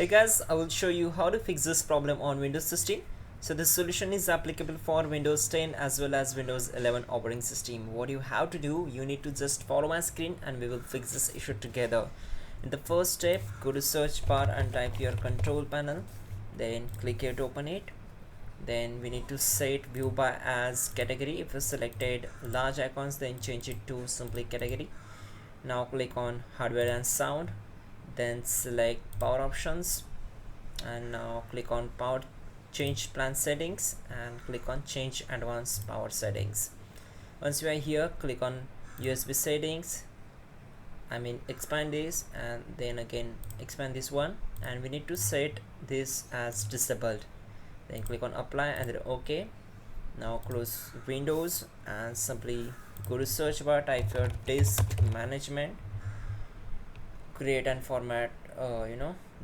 Hey guys, I will show you how to fix this problem on Windows 16. So this solution is applicable for Windows 10 as well as Windows 11 operating system. What you have to do, you need to just follow my screen and we will fix this issue together. In the first step, go to search bar and type your control panel. Then click here to open it. Then we need to set view by as category. If you selected large icons, then change it to simply category. Now click on hardware and sound, then select power options, and now click on power change plan settings and click on change advanced power settings. Once you are here, click on USB settings, expand this and then again expand this one, and we need to set this as disabled. Then click on apply and then OK. Now close Windows and simply go to search bar, type your disk management, create and format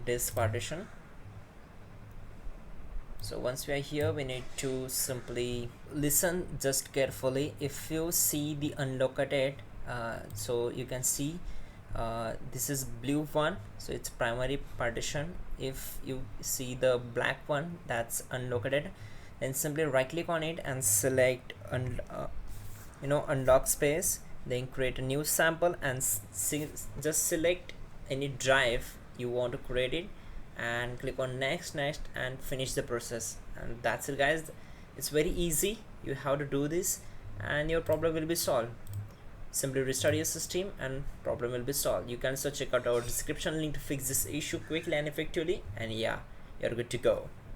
disk partition. So once we are here, we need to simply listen just carefully. If you see the unlocated, so you can see this is blue one, so it's primary partition. If you see the black one, that's unlocated. Then simply right click on it and select unlock space, then create a new sample and just select any drive you want to create it and click on next and finish the process. And that's it guys, it's very easy. You have to do this and your problem will be solved. Simply restart your system and problem will be solved. You can also check out our description link to fix this issue quickly and effectively, and yeah, you're good to go.